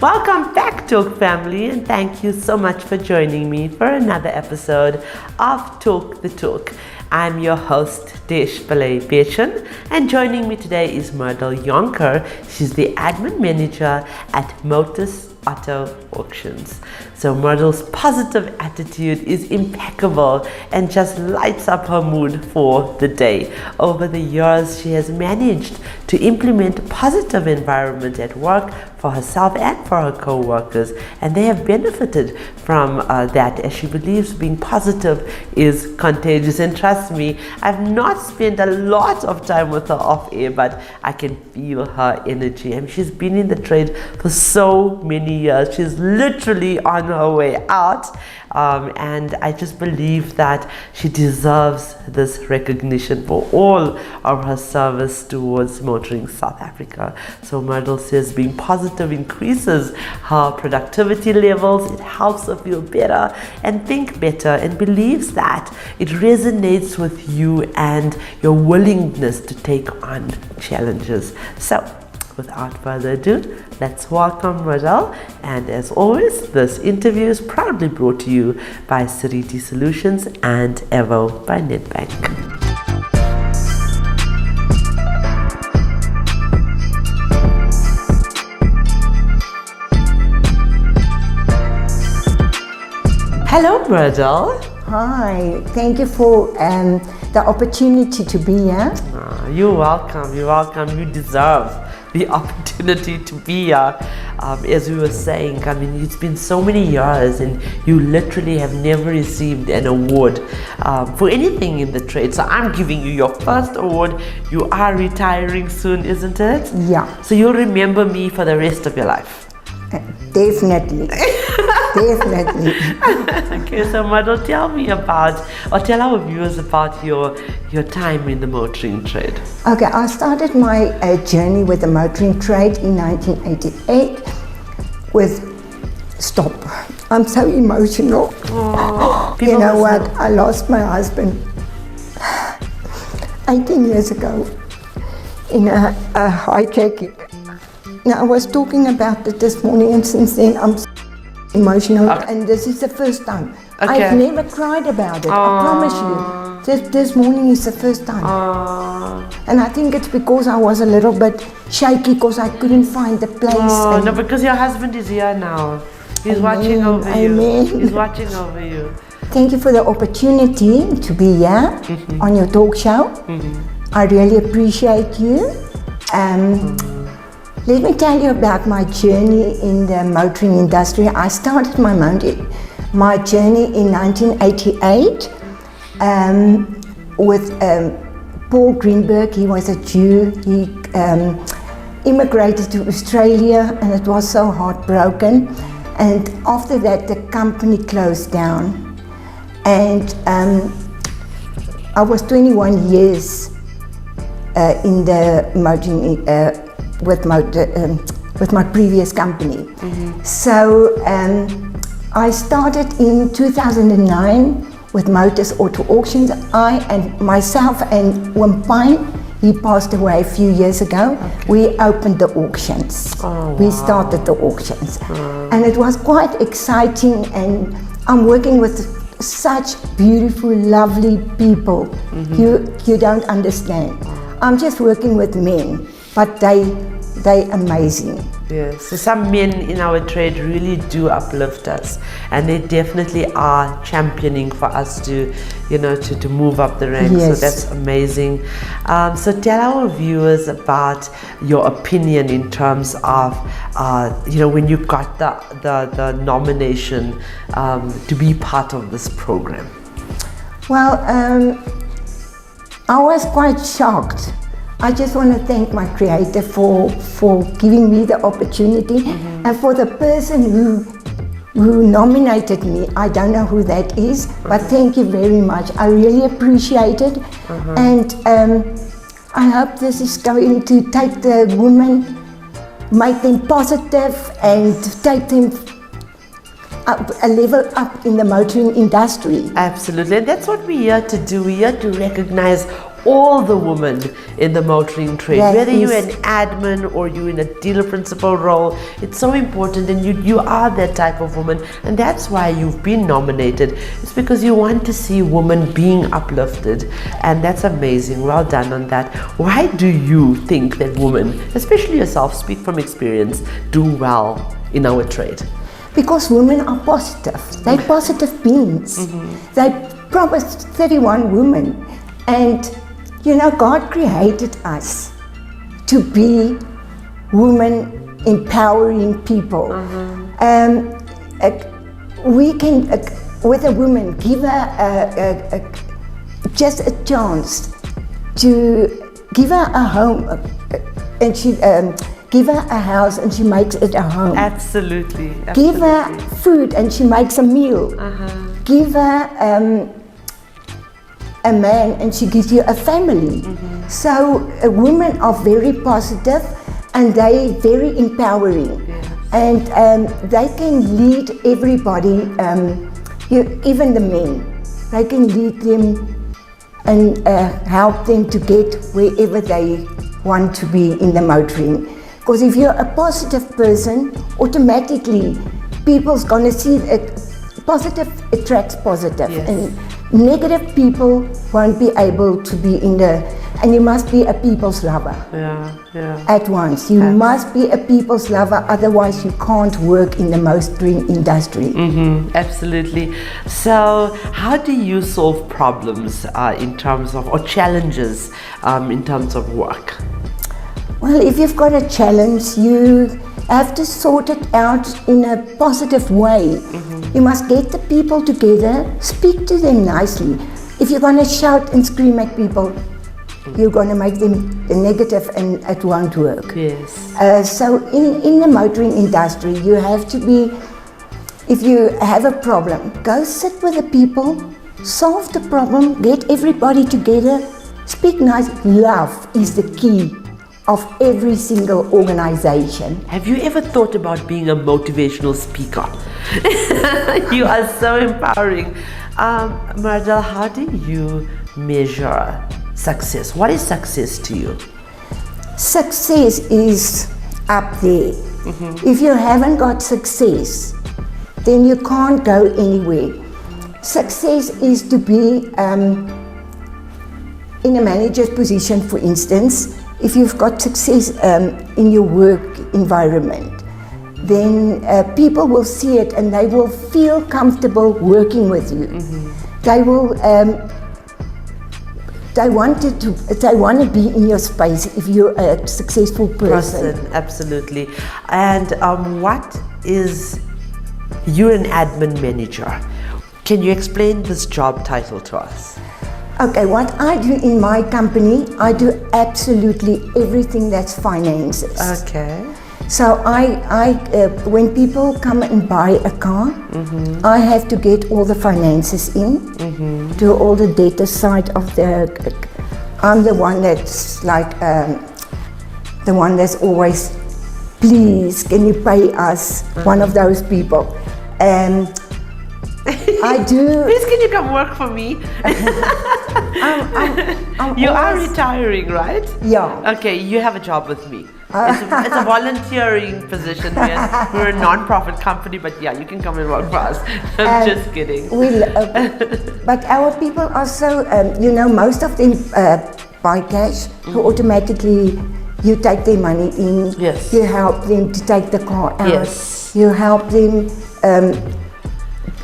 Welcome back, Talk family, and thank you so much for joining me for another episode of Talk the Talk. I'm your host, Desh Bechan, and joining me today is Murdel Jonker. She's the admin manager at Motus Auto Auctions. So Murdel's positive attitude is impeccable and just lights up her mood for the day. Over the years, she has managed to implement a positive environment at work for herself and for her co-workers, and they have benefited from that, as she believes being positive is contagious. And trust me, I've not spent a lot of time with her off air, but I can feel her energy. I mean, she's been in the trade for so many years. She's literally on her way out, and I just believe that she deserves this recognition for all of her service towards motoring South Africa. So Murdel says being positive increases her productivity levels, it helps her feel better and think better, and believes that it resonates with you and your willingness to take on challenges. So without further ado, let's welcome Murdel. And as always, this interview is proudly brought to you by Sariti Solutions and Evo by Nedbank. Hello, Murdel. Hi, thank you for the opportunity to be here. You're welcome, you're welcome. You deserve the opportunity to be here. As we were saying, I mean, it's been so many years and you literally have never received an award for anything in the trade. So I'm giving you your first award. You are retiring soon, isn't it? Yeah. So you'll remember me for the rest of your life. Definitely. Definitely. Okay, so Murdel, tell me about, or tell our viewers about your time in the motoring trade. Okay, I started my journey with the motoring trade in 1988 with, stop, I'm so emotional. Oh, you know what, I lost my husband 18 years ago in a hijacking. Now, I was talking about it this morning, and since then I'm emotional, and this is the first time. Okay. I've never cried about it, I promise you. This morning is the first time. And I think it's because I was a little bit shaky because I couldn't find the place. No, because your husband is here now. He's watching over you. He's watching over you. Thank you for the opportunity to be here on your talk show. I really appreciate you. Let me tell you about my journey in the motoring industry. I started my journey in 1988 with Paul Greenberg. He was a Jew. He immigrated to Australia, and it was so heartbroken. And after that, the company closed down. And I was 21 years in the motoring with my previous company. So I started in 2009 with Motus Auto Auctions. I and myself and Wimpine, he passed away a few years ago. We opened the auctions. We started the auctions. And it was quite exciting, and I'm working with such beautiful, lovely people. You don't understand. I'm just working with men, but they amazing. Yes, so some men in our trade really do uplift us, and they definitely are championing for us to, to move up the ranks. Yes. So that's amazing. So tell our viewers about your opinion in terms of, when you got the nomination to be part of this program. Well, I was quite shocked. I just want to thank my creator for giving me the opportunity, and for the person who nominated me. I don't know who that is, but thank you very much. I really appreciate it, and I hope this is going to take the women, make them positive, and take them a level up in the motoring industry. Absolutely, and that's what we're here to do. We're here to recognize all the women in the motoring trade, That whether you're is- an admin or you're in a dealer principal role. It's so important, and you are that type of woman, and that's why you've been nominated. It's because you want to see women being uplifted, and that's amazing. Well done on that. Why do you think that women, especially yourself, speak from experience, do well in our trade? Because women are positive. They're positive beings. They promised 31 women. And, you know, God created us to be women empowering people. We can, with a woman, give her just a chance to give her a home, and she give her a house and she makes it a home. Absolutely. Give her food and she makes a meal. Give her a man and she gives you a family. So women are very positive and they very empowering. And they can lead everybody, even the men. They can lead them and help them to get wherever they want to be in the motoring. Because if you're a positive person, automatically people's gonna see it. Positive attracts positive, and negative people won't be able to be in the. And you must be a people's lover. At once, you must be a people's lover. Otherwise, you can't work in the motoring industry. Absolutely. So, how do you solve problems in terms of, or challenges in terms of work? Well, if you've got a challenge, you have to sort it out in a positive way. You must get the people together, speak to them nicely. If you're going to shout and scream at people, you're going to make them negative and it won't work. So in the motoring industry, you have to be, if you have a problem, go sit with the people, solve the problem, get everybody together, speak nice. Love is the key of every single organization. Have you ever thought about being a motivational speaker? You are so empowering. Murdel, how do you measure success? What is success to you? Success is up there. If you haven't got success, then you can't go anywhere. Success is to be in a manager's position, for instance. If you've got success in your work environment, then people will see it and they will feel comfortable working with you. They will. They want to be in your space if you're a successful person. Absolutely. And what is, you're an admin manager. Can you explain this job title to us? Okay, what I do in my company, I do absolutely everything that's finances. Okay. So when people come and buy a car, I have to get all the finances in, do all the data side of the. I'm the one that's like the one that's always, please, can you pay us? One of those people. I do. Please, can you come work for me? You are retiring, right? Yeah. Okay, you have a job with me. It's a volunteering position. We're a non-profit company, but yeah, you can come and work for us. I'm just kidding. But our people also, most of them buy cash, so automatically you take their money in. Yes. You help them to take the car out. Yes. You help them.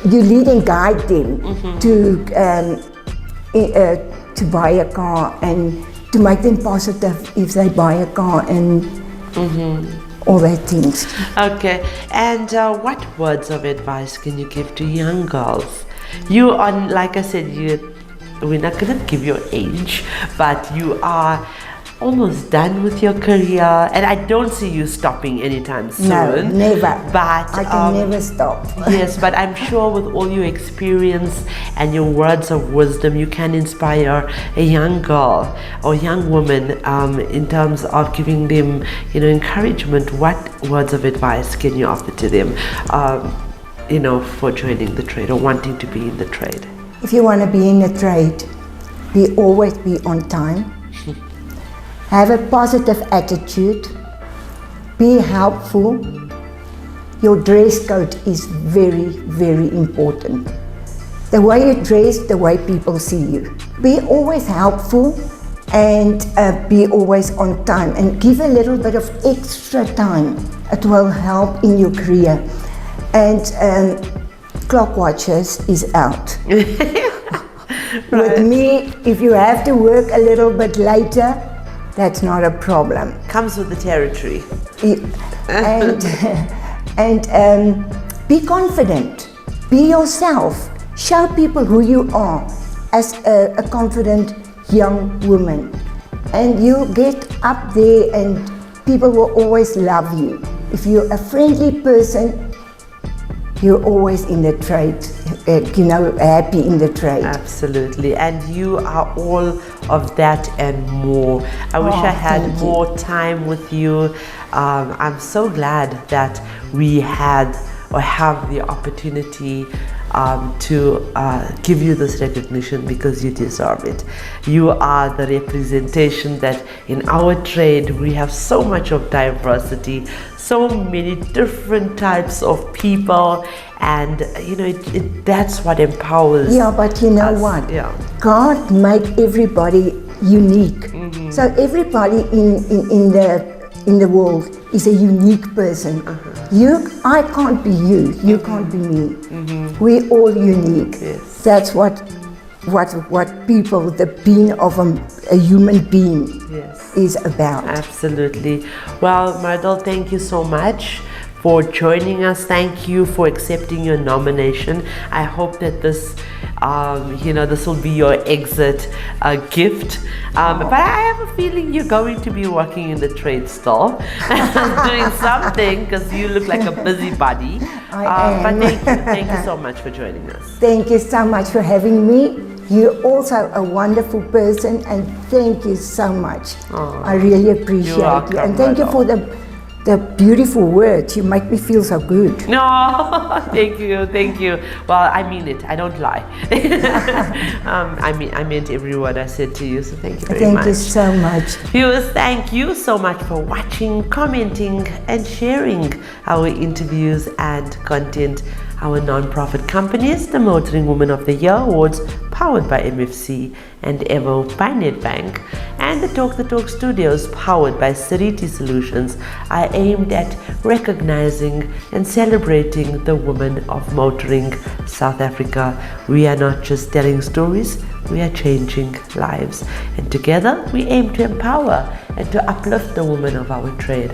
You lead and guide them to buy a car and to make them positive if they buy a car and all that things. Okay, and what words of advice can you give to young girls? You are, like I said, we're not going to give your age, but you are almost done with your career, and I don't see you stopping anytime soon. No, never. But I can never stop. Yes, but I'm sure with all your experience and your words of wisdom, you can inspire a young girl or young woman in terms of giving them, encouragement. What words of advice can you offer to them, for joining the trade or wanting to be in the trade? If you want to be in the trade, always be on time, have a positive attitude, be helpful. Your dress code is very, very important. The way you dress, the way people see you. Be always helpful and be always on time, and give a little bit of extra time. It will help in your career. And clock watches is out. With me, if you have to work a little bit later, that's not a problem. Comes with the territory. And be confident, be yourself, show people who you are as a confident young woman, and you'll get up there and people will always love you. If you're a friendly person, you're always in the trade, happy in the trade. Absolutely, and you are all of that and more. I wish I had more time with you. I'm so glad that we had or have the opportunity to give you this recognition, because you deserve it. You are the representation that in our trade we have so much of diversity, so many different types of people, and that's what empowers. Yeah, but you know us. what? Yeah. God made everybody unique. So everybody in the world is a unique person. I can't be you, you can't be me. We're all unique. Yes. That's what people, the being of a human being, Yes. is about. Absolutely. Well, Murdel, thank you so much for joining us. Thank you for accepting your nomination. I hope that this this will be your exit gift. But I have a feeling you're going to be working in the trade store, doing something, because you look like a busybody. I am. But thank you so much for joining us. Thank you so much for having me. You're also a wonderful person, and thank you so much. I really appreciate you. And thank you for the beautiful words. You make me feel so good. No, thank you. Well, I mean it. I don't lie. I meant every word I said to you. So thank you very much. Thank you so much. Viewers, thank you so much for watching, commenting, and sharing our interviews and content. Our non-profit companies, the Motoring Woman of the Year Awards, powered by MFC and Evo by Nedbank, and the Talk the Talk Studios, powered by Sariti Solutions, are aimed at recognizing and celebrating the women of motoring South Africa. We are not just telling stories, we are changing lives. And together, we aim to empower and to uplift the women of our trade.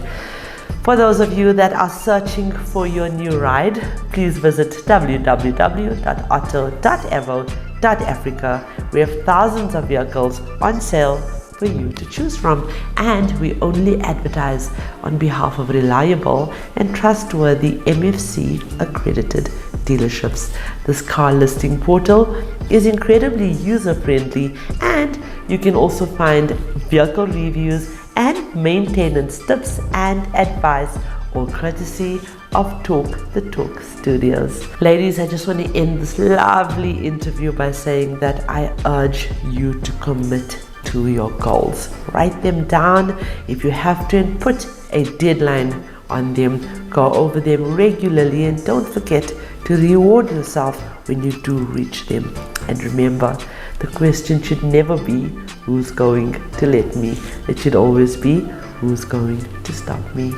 For those of you that are searching for your new ride, please visit www.auto.evo.africa. We have thousands of vehicles on sale for you to choose from, and we only advertise on behalf of reliable and trustworthy MFC accredited dealerships. This car listing portal is incredibly user-friendly, and you can also find vehicle reviews and maintenance tips and advice, all courtesy of Talk the Talk Studios. Ladies, I just want to end this lovely interview by saying that I urge you to commit to your goals. Write them down if you have to, and put a deadline on them. Go over them regularly, and don't forget to reward yourself when you do reach them. And remember, the question should never be who's going to let me. It should always be who's going to stop me.